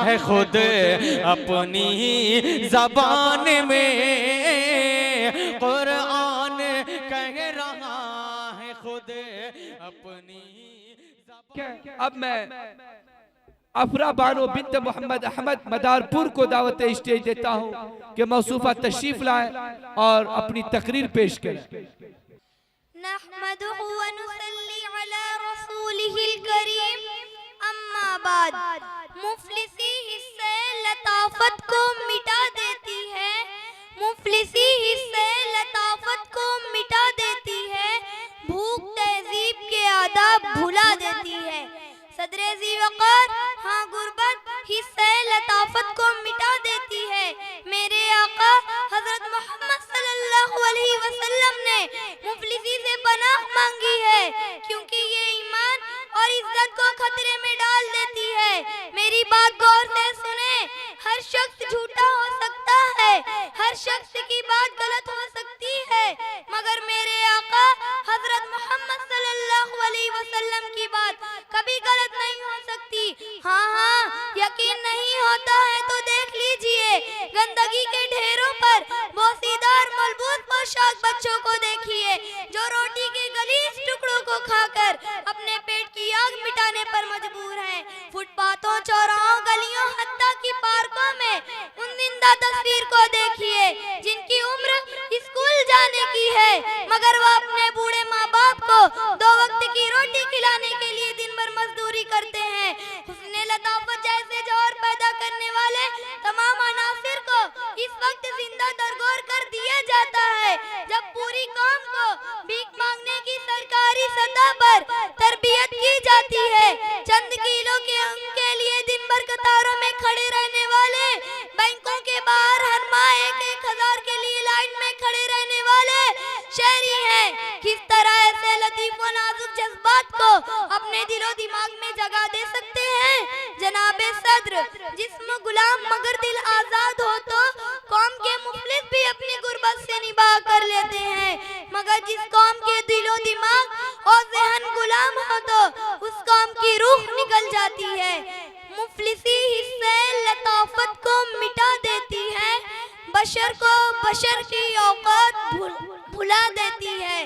है खुद अपनी ज़बान में, कुरान कह रहा है खुद अपनी। अब मैं अफरा बानो बिन्त मोहम्मद अहमद मदारपुर को दावत स्टेज देता हूँ कि मौसूफा तशरीफ लाए और अपनी तकरीर पेश करें। नहमदुहु व नुसल्ली अला रसूलिहिल करीम, अम्मा बाद। मुफलिसी हिस्से लताफत को मिटा देती है, मुफलिसी हिस्से लताफत को मिटा देती है, भूख तहजीब के आदाब भुला देती है। सदरे ज़ी वक़ार, हाँ गुर्बत हिस्से लताफत को मिटा देती है। मेरे आका हजरत मोहम्मद सल्लल्लाहु अलैहि वसल्लम ने मुफलिसी से पनाह मांगी है, क्योंकि ये ईमान और इज्जत को खतरे में डाल देती है। मेरी बात गौर से सुने, हर शख्स झूठा हो सकता है, हर शख्स की बात गलत हो सकती है, मगर मेरे आका हजरत मोहम्मद सल्लल्लाहु अलैहि वसल्लम की बात कभी गलत नहीं हो सकती। हाँ हाँ, यकीन नहीं होता है तो देख लीजिए, गंदगी के ढेरों पर बोसीदार मलबूस पोशाक बच्चों को देखिए, जो रोटी के गलीज टुकड़ों को खाकर अपने पेट की आग मिटाने पर मजबूर हैं। फुटपाथों, चौराहों, गलियों, हत्ता की पार्कों में उन जिंदा तस्वीर को देखिए जिनकी उम्र स्कूल जाने की है, मगर वह अपने बूढ़े माँ बाप को 2 वक्त की रोटी खिलाने के लिए दिन भर मजदूरी करते हैं। हुस्ने लताफत जैसे जौहर पैदा करने वाले तमाम अनासिर को इस वक्त जिंदा दरगोर कर दिया जाता है, जब पूरी कौम को भीख मांगने की सरकारी सतह पर तरबियत की जाती है। चंद किलो के अंक के लिए दिन भर कतारों में खड़े रहने वाले, बैंकों के बाहर हर माह 1-1 के लिए लाइन में खड़े रहने वाले शहरी हैं। किस तरह ऐसे लतीफ और नाजुक जज्बात को अपने दिलो दिमाग में जगा दे सकते हैं। जनाबे सद्र, जिस्म गुलाम मगर दिल आजाद हो तो कौम के मुफलिस भी अपनी गुर्बत से निबाह कर लेते हैं, मगर जिस कौम के दिलो दिमाग और ज़हन गुलाम हो तो उस कौम की रूह निकल जाती है। मुफलिसी हिस्से लताफत को मिटा देती है, बशर को बशर की औकात भुला देती है।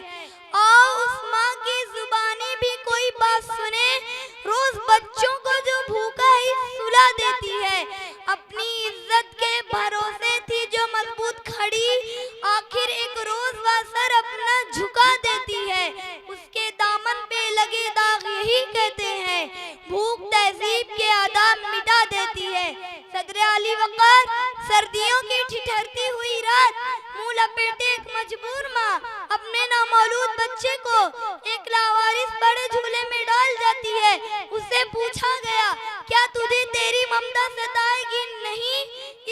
और उस माँ की जुबानी भी कोई बात सुने, रोज बच्चों को जो भूखा ही सुला देती है। अपनी इज्जत के भरोसे थी जो मजबूत खड़ी, आखिर एक रोज वह सर अपना झुका देती है। उसके दामन पे लगे दाग यही कहते हैं, भूख तहजीब के आदाब मिटा देती है। सदरे अली वक़ार, सर्दियों की ठिठुरती हुई रात, मुंह लपेटे एक मजबूर माँ अपने नामौलूद बच्चे को एक लावारिस बड़े झूले में डाल जाती है। उससे पूछा गया, क्या तुझे तेरी ममता सताएगी नहीं?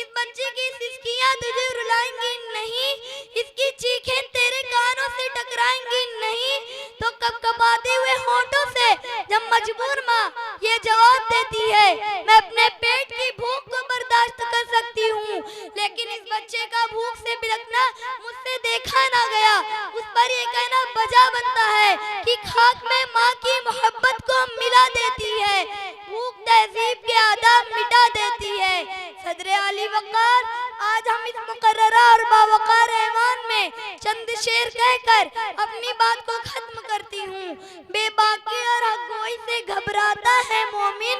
इस बच्चे की सिसकियां तुझे रुलाएंगी नहीं? इसकी चीखें तेरे कानों से टकराएंगी नहीं? तो कपकपाते हुए होंठों से जब मजबूर माँ ये जवाब देती है, मैं अपने पेट की भूख को बर्दाश्त कर सकती हूँ, लेकिन इस बच्चे का भूख से बिलखना मुझसे देखा ना गया। उस पर ये कहना बजा बनता है कि खाक में माँ की मोहब्बत को मिला देती है, भूख तहजीब के आदाब मिटा देती है। सदरे अली वक़ार, आज हम इस मुकर्ररा और बावकार ऐवान में चंद शेर कहकर अपनी बात को खत्म करती हूँ। बेबाकी और हक़गोई से घबराता है मोमिन,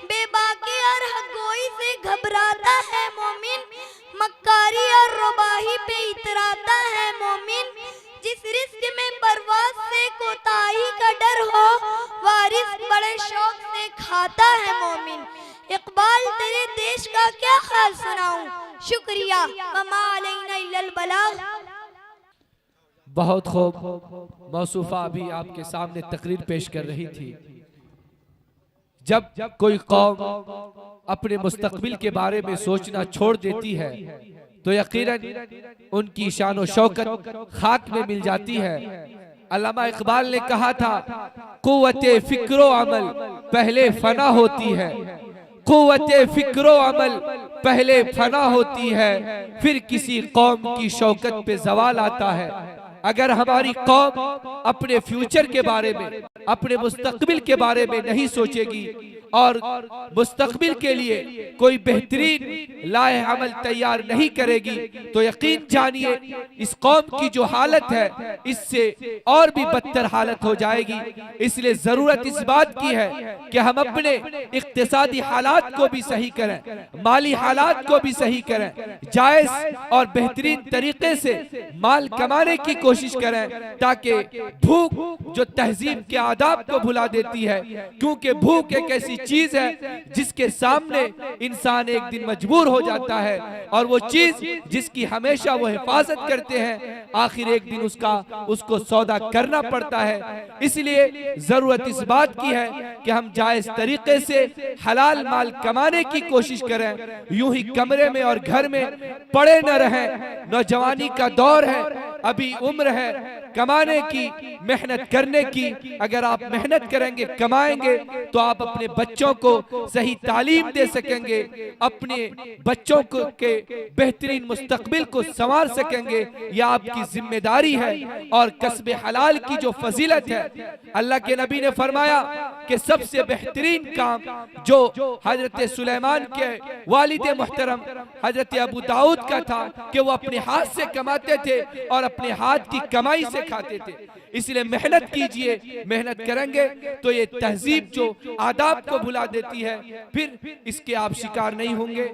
बेबाकी और हक़गोई से घबराता है मोमिन, मक्कारी और रुबाही पे इतराता है मोमिन। जिस रिस्क में परवाज़ से कोताही का डर हो, वारिस बड़े शौक से खाता है मोमिन। इकबाल, तेरे देश का क्या हाल सुनाऊं, शुक्रिया, वमा अलैना इल्लल बलाग। बहुत खूब। मौसूफा अभी आपके सामने तकरीर पेश कर रही थी। जब कोई कौम अपने मुस्तकबिल के बारे में सोचना छोड़ देती है तो यकीनन उनकी शान और शौकत खाक में मिल जाती है। अल्लामा इकबाल ने कहा था, कुव्वते फिक्रो अमल पहले फना होती है, कुव्वते फिक्रो अमल पहले फना होती है, फिर किसी कौम की शौकत पे जवाल आता है। अगर हमारी कौम अपने फ्यूचर के बारे में, अपने मुस्तकबिल के बारे में नहीं सोचेगी, और मुस्तकबिल के लिए कोई बेहतरीन लाए अमल तैयार नहीं करेगी तो यकीन जानिए इस कौम की जो हालत है इससे और भी बदतर हालत हो जाएगी। इसलिए जरूरत इस बात की है कि हम अपने इक्तिसादी हालात को भी सही करें, माली हालात को भी सही करें, जायज और बेहतरीन तरीके से माल कमाने की कोशिश करें ताकि भूख जो तहजीब के आदाब को भुला देती है, क्योंकि भूख एक ऐसी चीज है जिसके सामने इंसान एक दिन मजबूर हो जाता है और वो चीज जिसकी हमेशा वो हिफाजत करते हैं आखिर एक दिन उसको सौदा करना पड़ता है। इसलिए जरूरत इस बात की है कि हम जायज तरीके से हलाल माल कमाने की कोशिश करें, यूं ही कमरे में और घर में पड़े न रहें। नौजवानी का दौर है, अभी उम्र है कमाने की, मेहनत करने की। अगर आप मेहनत करेंगे, कमाएंगे तो आप अपने बच्चों को सही तालीम दे सकेंगे, अपने बच्चों को के बेहतरीन मुस्तकबिल को संवार सकेंगे। यह आपकी जिम्मेदारी है। और कस्बे हलाल की जो फजीलत है, अल्लाह के नबी ने फरमाया कि सबसे बेहतरीन काम जो हजरत सुलेमान के वालिद मुहतरम हजरत अबू दाऊद का था कि वो अपने हाथ से कमाते थे और अपने हाथ की कमाई से खाते थे। इसलिए मेहनत कीजिए, मेहनत करेंगे तो ये तहजीब जो आदाब को भुला देती है फिर इसके आप शिकार नहीं होंगे।